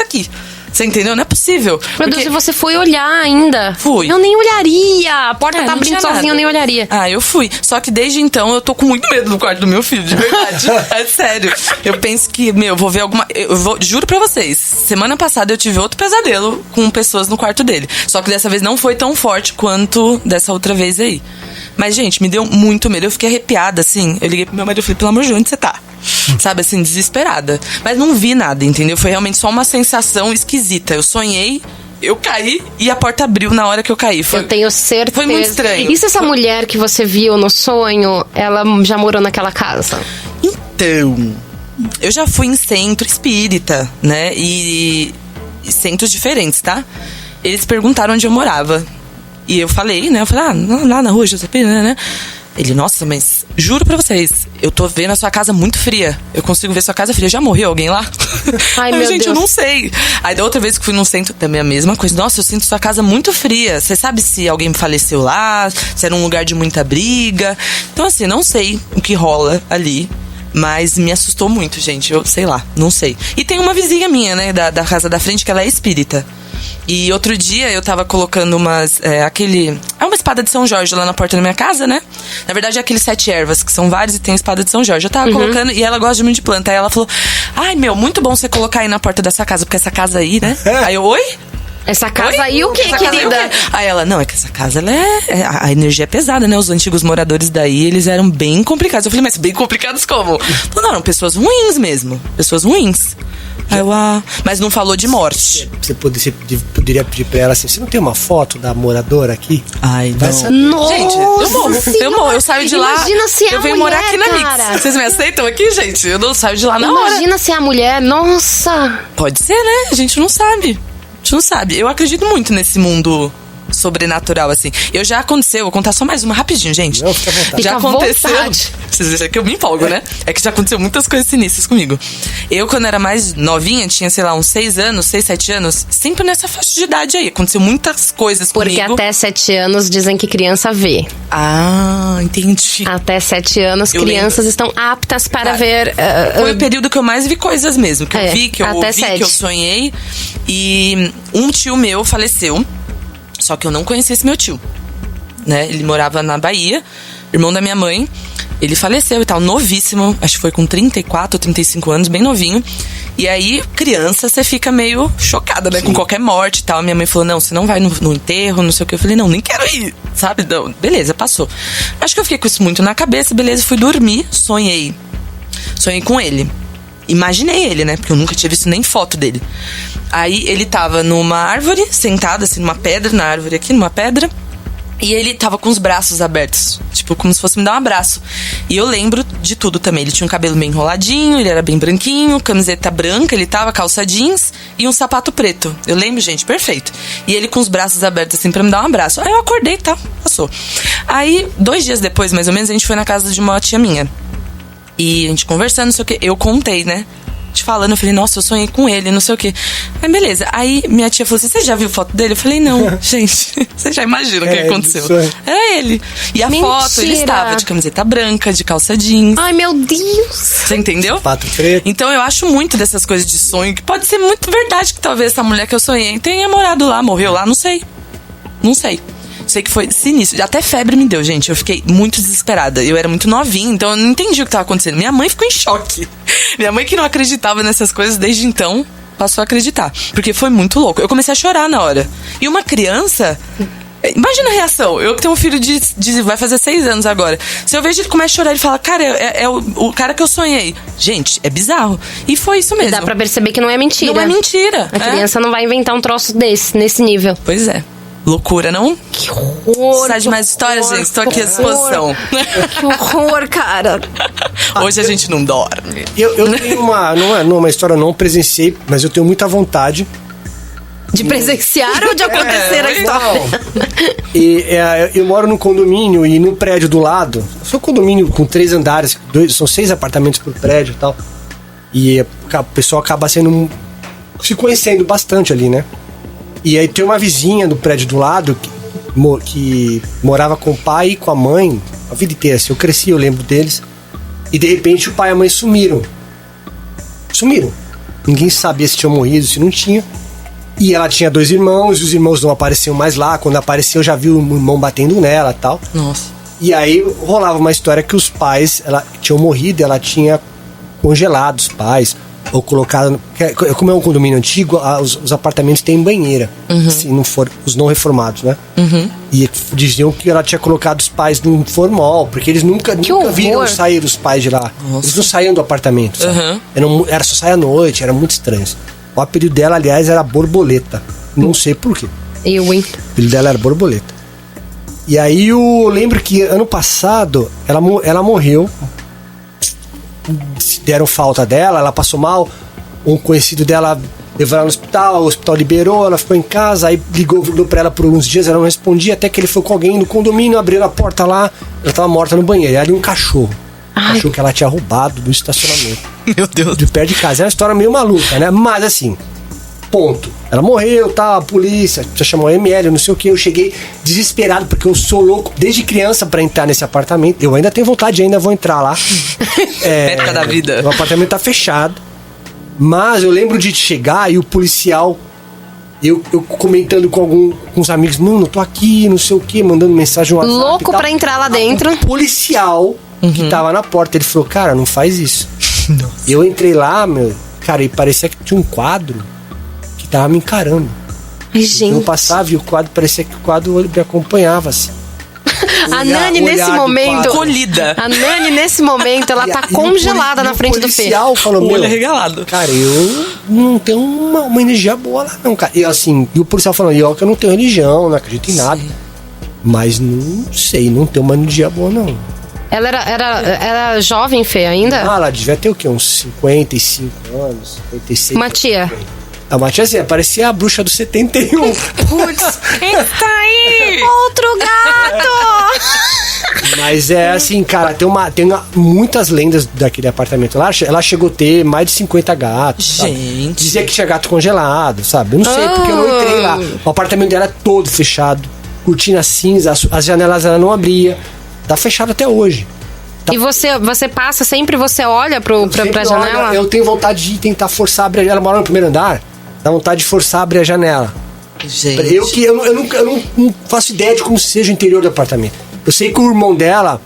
aqui. Você entendeu? Não é possível. Meu Deus, e você foi olhar ainda? Fui. Eu nem olharia. A porta tá não abrindo tinha sozinha, nada. eu nem olharia. Ah, eu fui. Só que desde então eu tô com muito medo do quarto do meu filho, de verdade. É sério. Eu penso que, eu vou ver alguma... juro pra vocês, semana passada eu tive outro pesadelo com pessoas no quarto dele. Só que dessa vez não foi tão forte quanto dessa outra vez aí. Mas, gente, me deu muito medo. Eu fiquei arrepiada, assim. Eu liguei pro meu marido e falei, pelo amor de Deus, onde você tá? Sabe, assim, desesperada. Mas não vi nada, entendeu? Foi realmente só uma sensação esquisita. Eu sonhei, eu caí e a porta abriu na hora que eu caí. Eu tenho certeza. Foi muito estranho. E se essa mulher que você viu no sonho, ela já morou naquela casa? Então, eu já fui em centro espírita, né? E centros diferentes, tá? Eles perguntaram onde eu morava. E eu falei, né? Eu falei, lá na rua, José, né? Ele, nossa, mas juro pra vocês, eu tô vendo a sua casa muito fria. Eu consigo ver sua casa fria. Já morreu alguém lá? Ai, meu gente, Deus. eu não sei. Aí da outra vez que fui num centro, também a mesma coisa. Nossa, eu sinto sua casa muito fria. Você sabe se alguém faleceu lá? Se era um lugar de muita briga? Então, assim, não sei o que rola ali. Mas me assustou muito, gente. Eu sei lá, não sei. E tem uma vizinha minha, né, da casa da frente, que ela é espírita. E outro dia eu tava colocando umas... uma espada de São Jorge lá na porta da minha casa, né? Na verdade é aqueles 7 ervas, que são vários e tem a espada de São Jorge. Eu tava colocando e ela gosta muito de planta. Aí ela falou, ai, muito bom você colocar aí na porta dessa casa, porque essa casa aí, né? Aí eu, oi? Essa casa aí o quê, querida? Aí ela, não, é que essa casa, ela a energia é pesada, né? Os antigos moradores daí, eles eram bem complicados. Eu falei, mas bem complicados como? Não, eram pessoas ruins mesmo. Pessoas ruins. Aí eu, mas não falou de morte. Você poderia pedir pra ela assim, você não tem uma foto da moradora aqui? Ai, não. Nossa, gente, eu morro. Eu saio de lá. Imagina se é eu venho a mulher, morar aqui na cara. Mix. Vocês me aceitam aqui, gente? Eu não saio de lá na hora. Imagina se é a mulher, nossa. Pode ser, né? A gente não sabe. A gente não sabe. Eu acredito muito nesse mundo sobrenatural, assim. Já aconteceu, vou contar só mais uma rapidinho, gente. Não, fica à vontade. Já Fica à aconteceu. vontade. Vocês acham que eu me empolgo, né? É que já aconteceu muitas coisas sinistras comigo. Eu, quando era mais novinha, tinha, sei lá, uns 6 anos, 6, 7 anos, sempre nessa faixa de idade aí. Aconteceu muitas coisas Porque comigo. até 7 anos dizem que criança vê. Ah, entendi. Até 7 anos, Eu crianças lembro. estão aptas para ver... Foi o período que eu mais vi coisas mesmo. Que eu vi, que eu até ouvi, 7. que eu sonhei. E um tio meu faleceu. Só que eu não conhecia esse meu tio, né? Ele morava na Bahia, irmão da minha mãe. Ele faleceu e tal, novíssimo. Acho que foi com 34 ou 35 anos, bem novinho. E aí, criança, você fica meio chocada, né? Sim. Com qualquer morte e tal. A minha mãe falou, não, você não vai no enterro, não sei o que. Eu falei, não, nem quero ir, sabe? Não, beleza, passou. Acho que eu fiquei com isso muito na cabeça, beleza. Fui dormir, sonhei com ele. Imaginei ele, né? Porque eu nunca tinha visto nem foto dele. Aí ele tava numa árvore, sentado assim, numa pedra, na árvore aqui, numa pedra. E ele tava com os braços abertos, tipo, como se fosse me dar um abraço. E eu lembro de tudo também. Ele tinha um cabelo bem enroladinho, ele era bem branquinho, camiseta branca, ele tava, calça jeans e um sapato preto. Eu lembro, gente, perfeito. E ele com os braços abertos assim pra me dar um abraço. Aí eu acordei e tal, passou. Aí, 2 dias depois, mais ou menos, a gente foi na casa de uma tia minha. E a gente conversando, não sei o que, eu contei, né? Te falando, eu falei, nossa, eu sonhei com ele, não sei o que. Aí, beleza. Aí, minha tia falou assim, você já viu foto dele? Eu falei, não, gente, você já imagina o que aconteceu. Era ele. E a foto, ele estava de camiseta branca, de calça jeans. Ai, meu Deus. Você entendeu? Sapato preto. Então, eu acho muito dessas coisas de sonho, que pode ser muito verdade que talvez essa mulher que eu sonhei tenha morado lá, morreu lá, não sei. Não sei. Sei que foi sinistro. Até febre me deu, gente. Eu fiquei muito desesperada. Eu era muito novinha, então eu não entendi o que estava acontecendo. Minha mãe ficou em choque. Minha mãe, que não acreditava nessas coisas desde então, passou a acreditar. Porque foi muito louco. Eu comecei a chorar na hora. E uma criança... Imagina a reação. Eu que tenho um filho vai fazer 6 anos agora. Se eu vejo ele começa a chorar, ele fala, cara, é o cara que eu sonhei. Gente, é bizarro. E foi isso mesmo. Dá pra perceber que não é mentira. Não é mentira. A criança não vai inventar um troço nesse nível. Pois é. Loucura, não? Que horror! Sabe de mais histórias, gente? Estou aqui à disposição. Que horror, cara! Hoje a gente não dorme. Eu tenho uma história, eu não presenciei, mas eu tenho muita vontade. De presenciar ou de acontecer a história? Eu moro num condomínio e no prédio do lado, sou um condomínio com 3 andares, são 6 apartamentos por prédio e tal. E o pessoal acaba se conhecendo bastante ali, né? E aí tem uma vizinha do prédio do lado que morava com o pai e com a mãe a vida inteira. Assim, eu cresci, eu lembro deles. E de repente o pai e a mãe sumiram. Ninguém sabia se tinha morrido, se não tinha. E ela tinha 2 irmãos, e os irmãos não apareciam mais lá. Quando apareceu, já viu o irmão batendo nela e tal. Nossa. E aí rolava uma história que os pais tinham morrido, ela tinha congelado os pais, ou colocado. Como é um condomínio antigo, os apartamentos têm banheira, se não for os não reformados, né? E diziam que ela tinha colocado os pais num formol, porque eles nunca viram sair os pais de lá. Nossa. Eles não saíam do apartamento, sabe? Era só sair à noite, era muito estranho. O apelido dela, aliás, era Borboleta. Não sei por quê. O apelido dela era Borboleta. E aí eu lembro que ano passado ela morreu. Deram falta dela, ela passou mal. Um conhecido dela levou ela no hospital, o hospital liberou, ela ficou em casa, aí ligou pra ela por uns dias, ela não respondia, até que ele foi com alguém no condomínio, abriu a porta lá, ela tava morta no banheiro. E ali um cachorro. Cachorro que ela tinha roubado do estacionamento. Meu Deus. De perto de casa. É uma história meio maluca, né? Mas assim, ponto. Ela morreu, tá, a polícia chamou a ML, não sei o que. Eu cheguei desesperado, porque eu sou louco desde criança pra entrar nesse apartamento. Eu ainda tenho vontade, ainda vou entrar lá. Época da vida. O apartamento tá fechado. Mas eu lembro de chegar e o policial, eu comentando com uns amigos, mano, eu tô aqui, não sei o que, mandando mensagem no WhatsApp. Louco pra entrar lá dentro. O policial que tava na porta, ele falou, cara, não faz isso. Nossa. Eu entrei lá, cara, e parecia que tinha um quadro que tava me encarando. Ai, gente. Eu passava e o quadro, parecia que o quadro me acompanhava, assim. A Nani, nesse momento. Colhida. A Nani, nesse momento, ela tá congelada na frente do Fê. O policial falou, O olho regalado. cara, eu não tenho uma energia boa lá, não, cara. E assim, o policial falou, que eu não tenho religião, não acredito em nada. Mas não sei, não tenho uma energia boa, não. Ela era jovem, Fê, ainda? Ela devia ter o quê? Uns 55 anos, 56. Uma tia. A Matia, assim, parecia a bruxa do 71. Putz, eita aí! Outro gato! Mas é assim, cara, tem muitas lendas daquele apartamento lá. Ela chegou a ter mais de 50 gatos. Gente. Sabe? Dizia que tinha gato congelado, sabe? Eu não sei, porque eu não entrei lá. O apartamento dela é todo fechado. Cortina cinza, as janelas ela não abria. Tá fechado até hoje. Tá. E você passa sempre, você olha pra janela? Eu tenho vontade de tentar forçar a abrir a janela. Ela mora no primeiro andar. Dá vontade de forçar a abrir a janela. Gente. Eu não faço ideia de como seja o interior do apartamento. Eu sei que o irmão dela,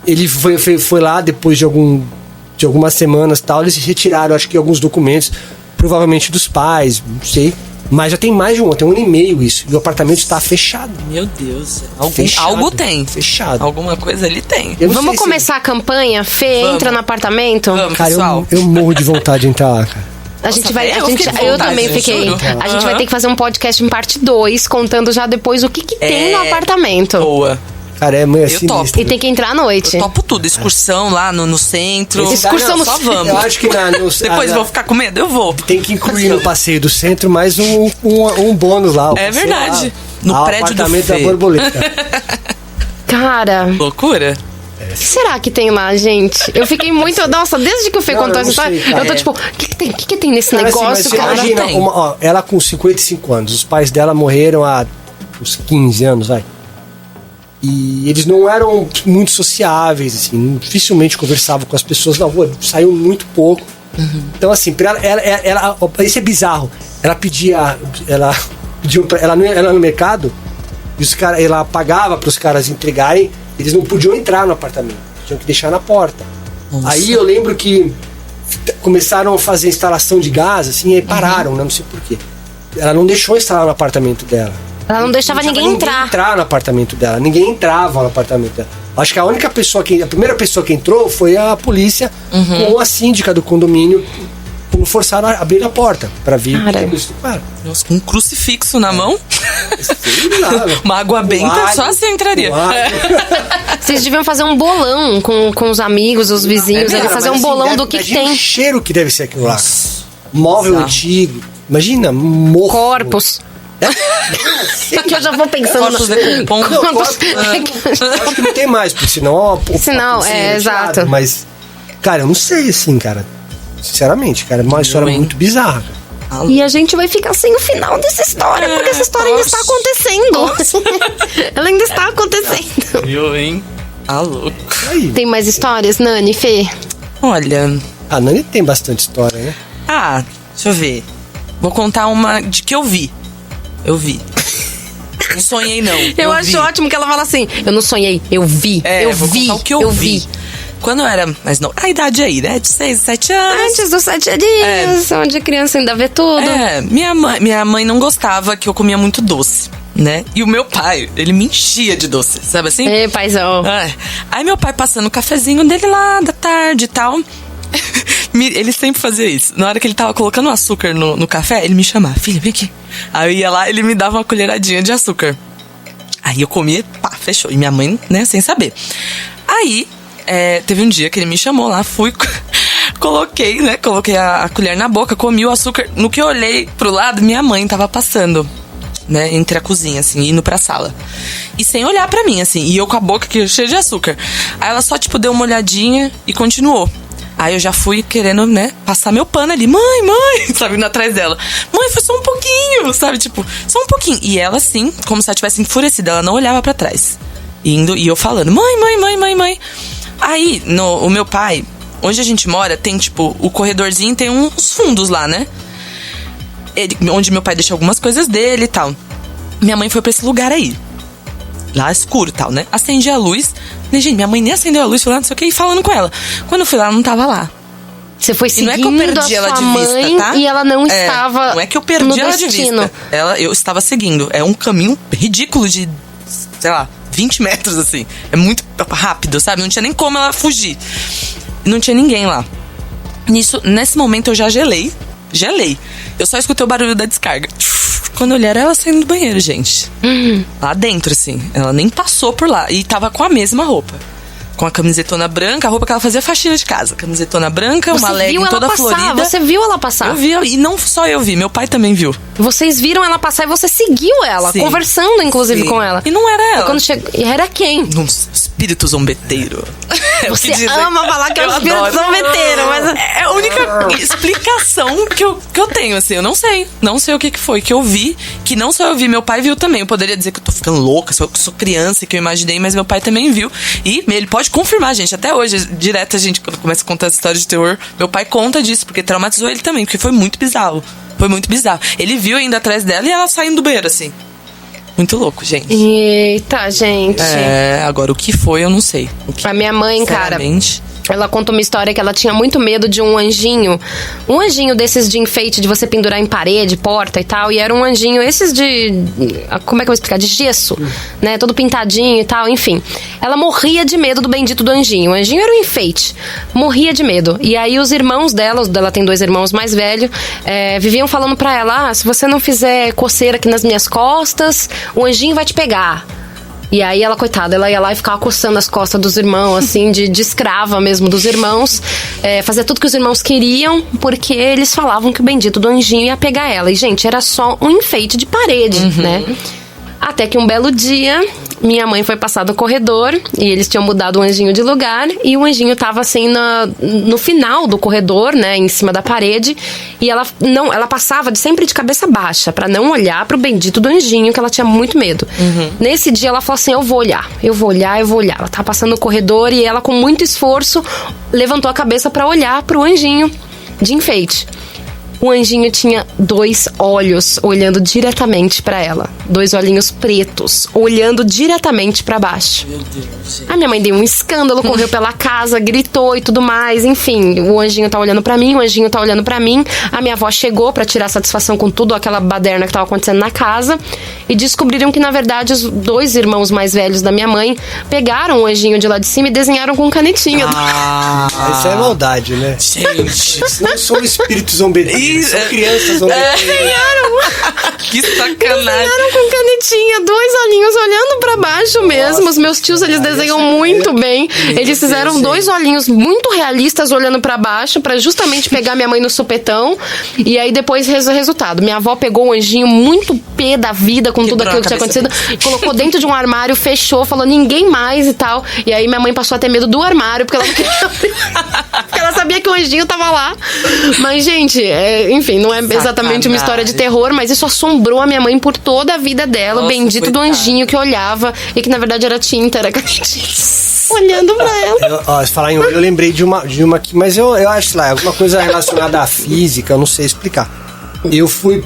ele foi lá depois de algumas semanas e tal. Eles retiraram, acho que, alguns documentos, provavelmente dos pais, não sei. Mas já tem mais de tem 1 ano e meio isso. E o apartamento está fechado. Meu Deus. Fechado, algo tem. Fechado. Alguma coisa ali tem. Vamos começar a campanha? Fê, entra no apartamento? Vamos, cara, pessoal. eu morro de vontade de entrar lá, cara. Eu também fiquei. A gente vai ter que fazer um podcast em parte 2, contando já depois o que tem no apartamento. Boa. Cara, é meio assim. E tem que entrar à noite. Eu topo tudo. Excursão lá no centro. Excursão no só centro. vamos. Eu acho que Depois vou ficar com medo, eu vou. Tem que incluir no passeio do centro mais um bônus lá. É verdade. No prédio do apartamento da Fê. Borboleta. Cara, Loucura. o que será que tem lá, gente? Eu fiquei muito... Nossa, desde que o Fê contou essa história, eu tô tipo, o que tem nesse Cara, negócio, assim, cara? você imagina, ela com 55 anos, os pais dela morreram há uns 15 anos, vai. E eles não eram muito sociáveis, assim, dificilmente conversavam com as pessoas na rua, saíam muito pouco. Então, assim, pra ela, isso é bizarro. Ela no mercado, e os caras, ela pagava para os caras entregarem, eles não podiam entrar no apartamento, tinham que deixar na porta. Nossa. Aí eu lembro que começaram a fazer instalação de gás, assim, e aí pararam, né, não sei porquê. Ela não deixou instalar no apartamento dela. Ela não deixava ninguém entrar no apartamento dela. Ninguém entrava no apartamento dela. Acho que a primeira pessoa que entrou foi a polícia com a síndica do condomínio, como forçaram a abrir a porta pra vir. Nossa, com um crucifixo na mão. Sei lá, uma água benta, só assim entraria. Vocês deviam fazer um bolão com os amigos, os vizinhos, fazer um bolão do que tem. O cheiro que deve ser aquilo lá. Móvel antigo. Imagina, morro. Corpos. Que eu já vou pensando Corpos decompostos. Acho que não tem mais, porque senão... exato. Mas, cara, eu não sei, assim, cara. Sinceramente, cara, é uma história muito bizarra. E a gente vai ficar sem o final dessa história, porque essa história ainda está acontecendo. Ela ainda está acontecendo. Viu, hein? Ah, louco. Tem mais histórias, Nani, Fê? Olha... A Nani tem bastante história, né? Deixa eu ver. Vou contar uma de que eu vi. Eu vi. Não sonhei, não. Eu acho ótimo que ela fala assim, eu não sonhei, eu vi. Eu vou vi. contar o que eu vi. Quando eu era mais nova, a idade aí, né? De 6, 7 anos. Antes dos 7 aninhos, onde a criança ainda vê tudo. Minha mãe não gostava que eu comia muito doce, né? E o meu pai, ele me enchia de doce, sabe assim? Ei, paizão. Aí meu pai passando o cafezinho dele lá, da tarde e tal. Ele sempre fazia isso. Na hora que ele tava colocando açúcar no café, ele me chamava, filha, vem aqui. Aí eu ia lá, ele me dava uma colheradinha de açúcar. Aí eu comia, pá, fechou. E minha mãe, né, sem saber. Aí, teve um dia que ele me chamou lá, fui, coloquei a colher na boca, comi o açúcar. No que eu olhei pro lado, minha mãe tava passando, né, entre a cozinha, assim, indo pra sala. E sem olhar pra mim, assim, e eu com a boca aqui cheia de açúcar. Aí ela só, tipo, deu uma olhadinha e continuou. Aí eu já fui querendo, né, passar meu pano ali. Mãe, sabe, indo atrás dela. Mãe, foi só um pouquinho, sabe, tipo, só um pouquinho. E ela, assim, como se ela tivesse enfurecida, ela não olhava pra trás. E eu falando, mãe. Aí, o meu pai, onde a gente mora, tem, tipo, o corredorzinho tem uns fundos lá, né? Onde meu pai deixa algumas coisas dele e tal. Minha mãe foi pra esse lugar aí. Lá escuro e tal, né? Acendi a luz. Gente, minha mãe nem acendeu a luz, falando não sei o que, e falando com ela. Quando eu fui lá, ela não tava lá. Você foi seguindo e não é que eu perdi ela de vista, tá? E ela não estava. Não é que eu perdi ela de vista. Eu estava seguindo. É um caminho ridículo de, sei lá, 20 metros, assim. É muito rápido, sabe? Não tinha nem como ela fugir. Não tinha ninguém lá. Nesse momento eu já gelei. Eu só escutei o barulho da descarga. Quando eu olhei, era ela saindo do banheiro, gente. Lá dentro, assim. Ela nem passou por lá. E tava com a mesma roupa. Com a camisetona branca, a roupa que ela fazia faxina de casa. Camisetona branca, uma legging toda florida. Você viu ela passar? Eu vi, e não só eu vi, meu pai também viu. Vocês viram ela passar e você seguiu ela, Sim. Conversando, inclusive, com ela. E não era ela. E quando chegou, era quem? Um espírito zombeteiro. Você ama falar que é um espírito zombeteiro, mas... É a única explicação que eu tenho, assim. Eu não sei. Não sei o que foi que eu vi. Que não só eu vi, meu pai viu também. Eu poderia dizer que eu tô ficando louca, sou criança, que eu imaginei, mas meu pai também viu. E ele pode confirmar, gente. Até hoje, direto a gente, quando começa a contar as histórias de terror, meu pai conta disso, porque traumatizou ele também, porque foi muito bizarro. Ele viu ainda atrás dela e ela saindo do banheiro, assim. Muito louco, gente. Eita, gente. Agora o que foi, eu não sei. A minha mãe, cara, ela conta uma história que ela tinha muito medo de um anjinho. Um anjinho desses de enfeite, de você pendurar em parede, porta e tal. E era um anjinho, esses de... Como é que eu vou explicar? De gesso, né? Todo pintadinho e tal, enfim. Ela morria de medo do bendito do anjinho. O anjinho era um enfeite. Morria de medo. E aí os irmãos dela tem 2 irmãos mais velhos, viviam falando pra ela, se você não fizer coceira aqui nas minhas costas, o anjinho vai te pegar. E aí ela, coitada, ela ia lá e ficava coçando as costas dos irmãos, assim, de escrava mesmo dos irmãos. Fazia tudo que os irmãos queriam, porque eles falavam que o bendito do anjinho ia pegar ela. E, gente, era só um enfeite de parede, né? Até que um belo dia, minha mãe foi passar no corredor e eles tinham mudado o anjinho de lugar e o anjinho tava assim no final do corredor, né, em cima da parede, e ela passava sempre de cabeça baixa pra não olhar pro bendito do anjinho, que ela tinha muito medo. Nesse dia ela falou assim, eu vou olhar. Ela tava passando no corredor e ela, com muito esforço, levantou a cabeça pra olhar pro anjinho de enfeite. O anjinho tinha 2 olhos olhando diretamente pra ela. 2 olhinhos pretos, olhando diretamente pra baixo. Meu Deus. A minha mãe deu um escândalo, correu pela casa, gritou e tudo mais. Enfim, o anjinho tá olhando pra mim, A minha avó chegou pra tirar satisfação com tudo, aquela baderna que tava acontecendo na casa. E descobriram que, na verdade, os 2 irmãos mais velhos da minha mãe pegaram o anjinho de lá de cima e desenharam com canetinha. Isso é maldade, né? Gente. Não são espíritos zombeteiros. São crianças Desenharam. Que sacanagem. Desenharam com canetinha, 2 olhinhos olhando pra baixo mesmo. Nossa, os meus tios, eles desenham muito bem. Eles fizeram 2 olhinhos muito realistas olhando pra baixo, pra justamente pegar minha mãe no supetão. E aí depois, resultado, minha avó pegou o anjinho muito pé da vida com tudo aquilo que tinha acontecido, colocou dentro de um armário, fechou, falou ninguém mais e tal. E aí minha mãe passou a ter medo do armário, porque ela não queria abrir, porque ela sabia que o anjinho tava lá. Mas, gente, enfim, não é exatamente uma história de terror, mas isso assombrou a minha mãe por toda a vida dela. Nossa, o bendito do anjinho que olhava e que na verdade era tinta, era canetinha. olhando pra ela. Se falar em olho, eu lembrei de uma aqui, mas eu acho lá, alguma coisa relacionada à física, eu não sei explicar. Eu fui